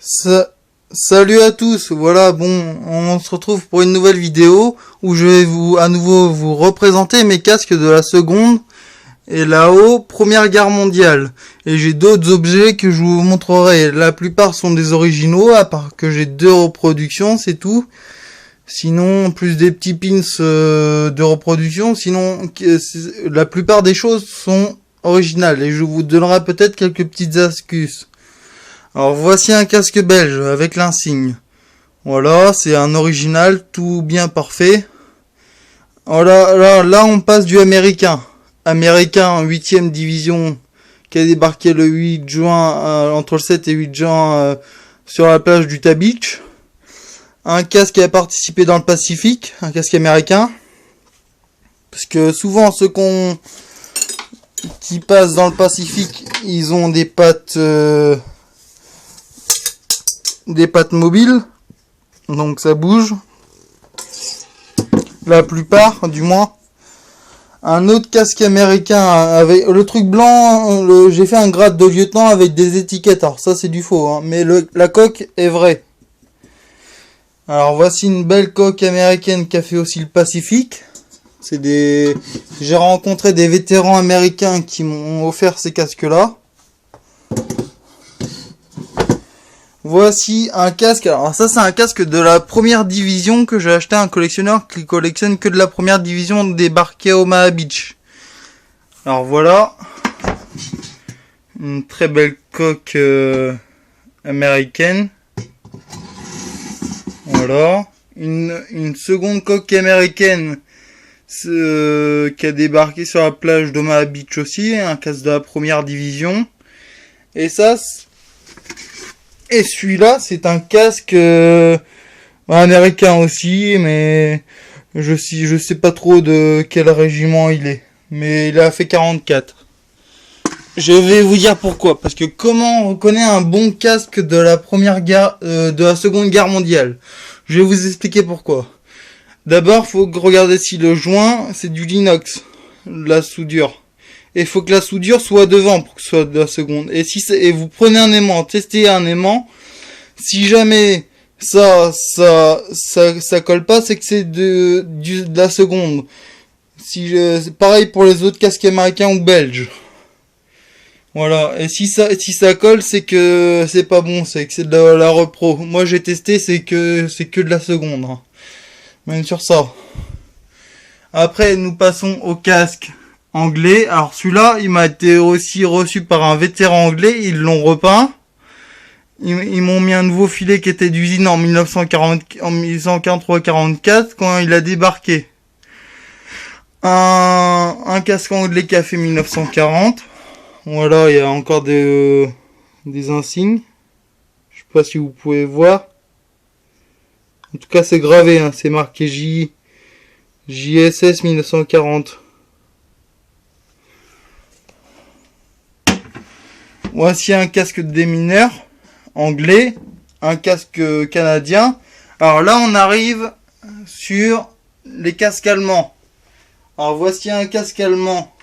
Salut à tous, voilà, bon, on se retrouve pour une nouvelle vidéo où je vais à nouveau vous représenter mes casques de la seconde et là-haut, Première Guerre mondiale. Et j'ai d'autres objets que je vous montrerai. La plupart sont des originaux, à part que j'ai 2 reproductions, c'est tout. Sinon, plus des petits pins de reproduction, sinon la plupart des choses sont originales et je vous donnerai peut-être quelques petites astuces. Alors voici un casque belge avec l'insigne. Voilà, c'est un original, tout bien parfait. Voilà, là on passe du américain. Américain 8ème division qui a débarqué le 8 juin, entre le 7 et 8 juin sur la plage du Beach. Un casque qui a participé dans le Pacifique, un casque américain. Parce que souvent ceux qui passent dans le Pacifique, ils ont des pattes mobiles, donc ça bouge. La plupart, du moins. Un autre casque américain avec le truc blanc, j'ai fait un grade de lieutenant avec des étiquettes. Alors ça c'est du faux, hein, mais la coque est vraie. Alors voici une belle coque américaine qui a fait aussi le Pacifique. J'ai rencontré des vétérans américains qui m'ont offert ces casques-là. Voici un casque. Alors ça c'est un casque de la première division que j'ai acheté à un collectionneur qui collectionne que de la première division débarquée au Omaha Beach. Alors voilà. Une très belle coque américaine. Voilà. Une seconde coque américaine qui a débarqué sur la plage d'Omaha Beach aussi. Un casque de la première division. Et ça... Et celui-là, c'est un casque américain aussi, mais je sais pas trop de quel régiment il est. Mais il a fait 44. Je vais vous dire pourquoi. Parce que comment on reconnaît un bon casque de la de la Seconde Guerre mondiale? Je vais vous expliquer pourquoi. D'abord, faut regarder si le joint, c'est du l'inox, la soudure. Et il faut que la soudure soit devant pour que ce soit de la seconde. Et vous prenez un aimant, testez un aimant. Si jamais ça colle pas, c'est que c'est de la seconde. C'est pareil pour les autres casques américains ou belges. Voilà. Et si ça colle, c'est que c'est pas bon, c'est que c'est de la repro. Moi j'ai testé, c'est que de la seconde. Hein. Même sur ça. Après, nous passons au casque anglais. Alors celui-là, il m'a été aussi reçu par un vétéran anglais. Ils l'ont repeint. Ils m'ont mis un nouveau filet qui était d'usine en 1943-44 quand il a débarqué. Un casque anglais qui a fait 1940. Voilà, il y a encore des insignes. Je sais pas si vous pouvez voir. En tout cas, c'est gravé. Hein. C'est marqué JSS 1940. Voici un casque de démineur anglais, un casque canadien. Alors là, on arrive sur les casques allemands. Alors voici un casque allemand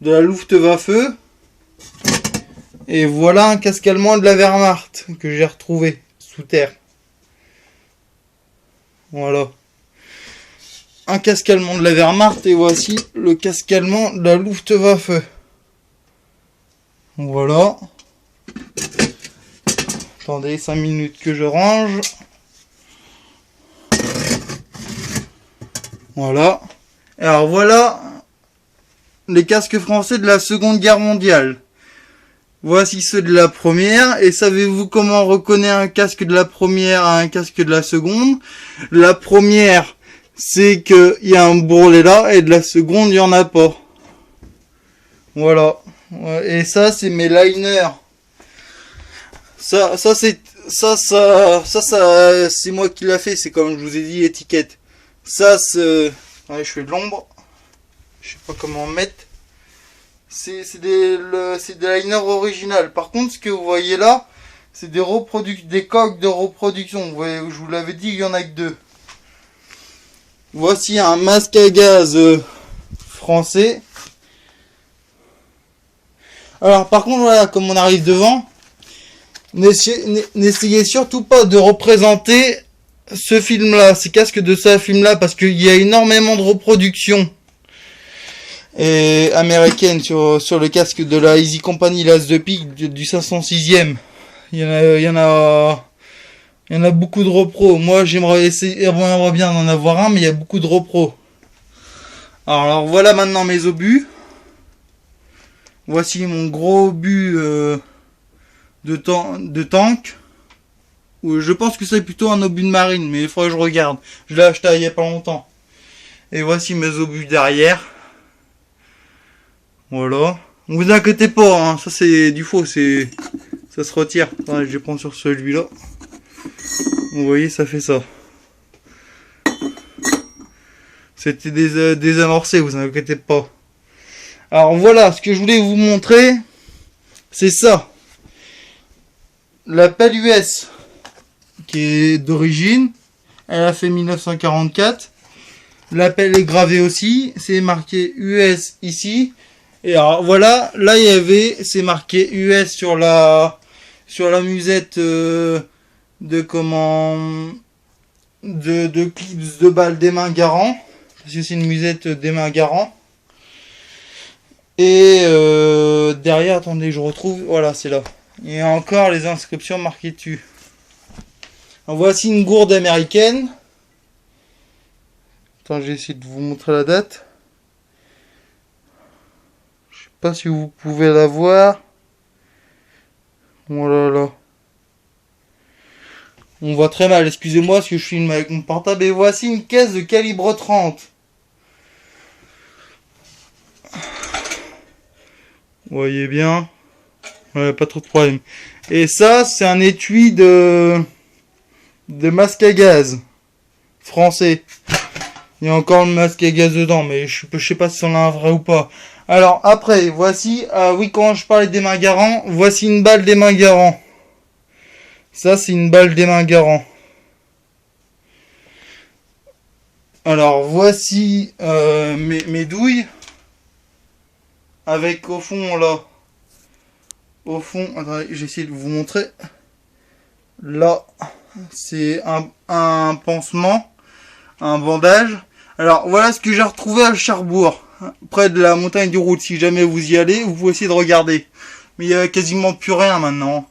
de la Luftwaffe. Et voilà un casque allemand de la Wehrmacht que j'ai retrouvé sous terre. Voilà. Un casque allemand de la Wehrmacht et voici le casque allemand de la Luftwaffe. Voilà. Attendez 5 minutes que je range. Voilà. Alors voilà les casques français de la Seconde Guerre mondiale. Voici ceux de la première. Et savez-vous comment on reconnaît un casque de la première à un casque de la seconde? La première, c'est qu'il y a un bourrelet là, et de la seconde, il n'y en a pas. Voilà. Et ça, c'est mes liners. Ça, c'est moi qui l'a fait. C'est comme je vous ai dit, étiquette. Ça, c'est... Allez, je fais de l'ombre. Je sais pas comment mettre. C'est des liners originales. Par contre, ce que vous voyez là, c'est des coques de reproduction. Vous voyez, je vous l'avais dit, il y en a que 2. Voici un masque à gaz français. Alors par contre, voilà, comme on arrive devant, N'essayez surtout pas de représenter ce film-là, ces casques de ce film-là, parce qu'il y a énormément de reproductions et américaines sur le casque de la Easy Company, l'As de pique du 506e. Il y en a beaucoup de repros. Moi, j'aimerais bien d'en avoir un, mais il y a beaucoup de repros. Alors voilà maintenant mes obus. Voici mon gros obus de tank. Je pense que c'est plutôt un obus de marine, mais il faudrait que je regarde. Je l'ai acheté il y a pas longtemps. Et voici mes obus derrière. Voilà. Ne vous inquiétez pas, hein, ça c'est du faux, ça se retire. Attendez, je vais prendre sur celui-là. Vous voyez, ça fait ça. C'était désamorcé, vous inquiétez pas. Alors voilà, ce que je voulais vous montrer, c'est ça. La pelle US, qui est d'origine, elle a fait 1944. La pelle est gravée aussi, c'est marqué US ici. Et alors voilà, là c'est marqué US sur la musette de clips de balles des mains Garand, parce que c'est une musette des mains Garand. Et derrière, attendez, je retrouve, voilà, c'est là. Il y a encore les inscriptions marquées dessus. Alors, voici une gourde américaine. Attends, j'ai essayé de vous montrer la date. Je sais pas si vous pouvez la voir. Oh là là. On voit très mal, excusez-moi parce que je filme avec mon portable. Et voici une caisse de calibre 30. Vous voyez bien. Ouais, pas trop de problème. Et ça, c'est un étui de masque à gaz français. Il y a encore le masque à gaz dedans, mais je sais pas si c'en a un vrai ou pas. Alors après, voici, oui, quand je parlais des mains Garand, voici une balle des mains Garand. Ça, c'est une balle des mains Garand. Alors voici mes douilles. Avec au fond là. Au fond, attendez, j'essaie de vous montrer. Là, c'est un pansement, un bandage. Alors voilà ce que j'ai retrouvé à Cherbourg, près de la montagne du Route. Si jamais vous y allez, vous pouvez essayer de regarder. Mais il y a quasiment plus rien maintenant.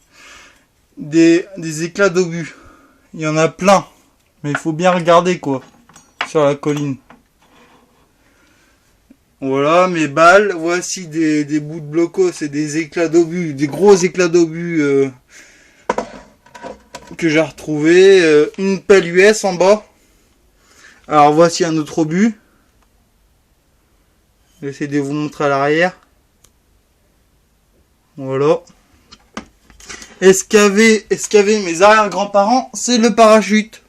Des éclats d'obus. Il y en a plein. Mais il faut bien regarder quoi. Sur la colline. Voilà mes balles. Voici des bouts de blocos et des éclats d'obus. Des gros éclats d'obus que j'ai retrouvé. Une pelle US en bas. Alors voici un autre obus. J'essaie de vous montrer à l'arrière. Voilà. Et ce qu'avaient mes arrière-grands-parents, c'est le parachute.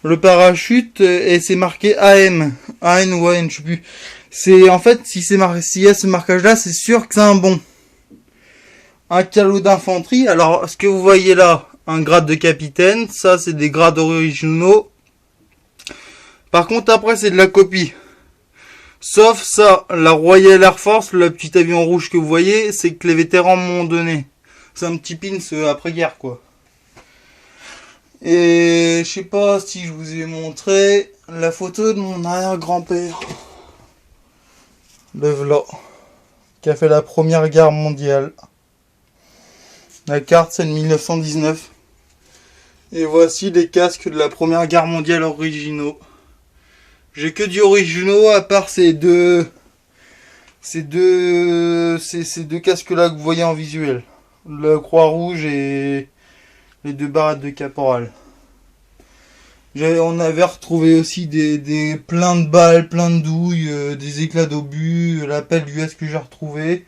Le parachute, et c'est marqué AM. AN ou AN, je sais plus. C'est, en fait, s'il y a ce marquage-là, c'est sûr que c'est un bon. Un calot d'infanterie. Alors, ce que vous voyez là, un grade de capitaine, ça c'est des grades originaux. Par contre, après, c'est de la copie. Sauf ça, la Royal Air Force, le petit avion rouge que vous voyez, c'est que les vétérans m'ont donné. C'est un petit pins après-guerre, quoi. Et je sais pas si je vous ai montré la photo de mon arrière-grand-père. Le v'là. Qui a fait la Première Guerre mondiale. La carte, c'est de 1919. Et voici les casques de la Première Guerre mondiale originaux. J'ai que du originaux à part ces deux casques-là que vous voyez en visuel. La Croix-Rouge et les deux barrettes de caporal. On avait retrouvé aussi plein de balles, plein de douilles, des éclats d'obus, la pelle US que j'ai retrouvé.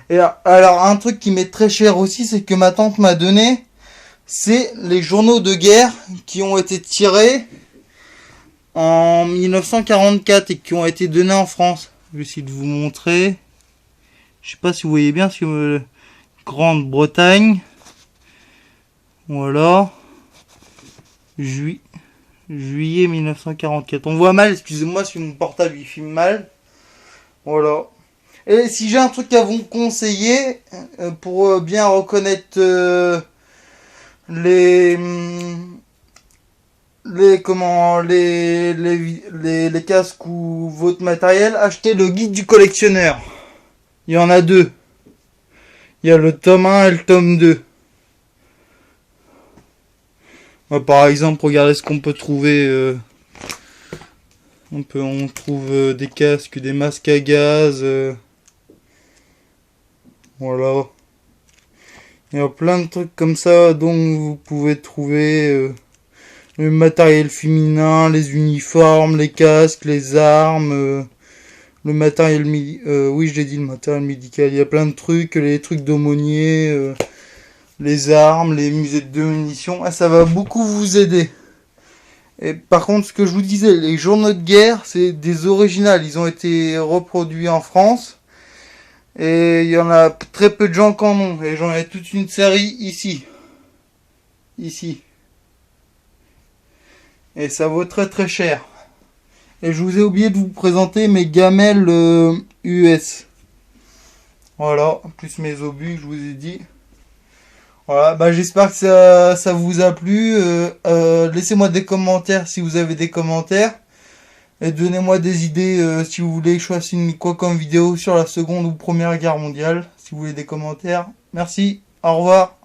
Et alors un truc qui m'est très cher aussi, c'est que ma tante m'a donné, c'est les journaux de guerre qui ont été tirés en 1944 et qui ont été donnés en France. Je vais essayer de vous montrer. Je sais pas si vous voyez bien sur Grande-Bretagne. Voilà. Juillet 1944. On voit mal, excusez-moi si mon portable il filme mal. Voilà. Et si j'ai un truc à vous conseiller pour bien reconnaître les les casques ou votre matériel, achetez le guide du collectionneur. Il y en a deux. Il y a le tome 1 et le tome 2. Par exemple, regardez ce qu'on peut trouver. On trouve des casques, des masques à gaz. Voilà. Il y a plein de trucs comme ça dont vous pouvez trouver le matériel féminin, les uniformes, les casques, les armes, le matériel oui, je l'ai dit, le matériel médical. Il y a plein de trucs, les trucs d'aumônier, les armes, les musées de munitions. Ah, ça va beaucoup vous aider. Et par contre, ce que je vous disais, les journaux de guerre, c'est des originales. Ils ont été reproduits en France. Et il y en a très peu de gens qui en ont. Et j'en ai toute une série ici. Ici. Et ça vaut très très cher. Et je vous ai oublié de vous présenter mes gamelles US. Voilà, plus mes obus, je vous ai dit. Voilà, j'espère que ça vous a plu. Laissez-moi des commentaires si vous avez des commentaires. Et donnez-moi des idées si vous voulez que je fasse quoi comme vidéo sur la Seconde ou Première Guerre mondiale. Si vous voulez des commentaires. Merci, au revoir.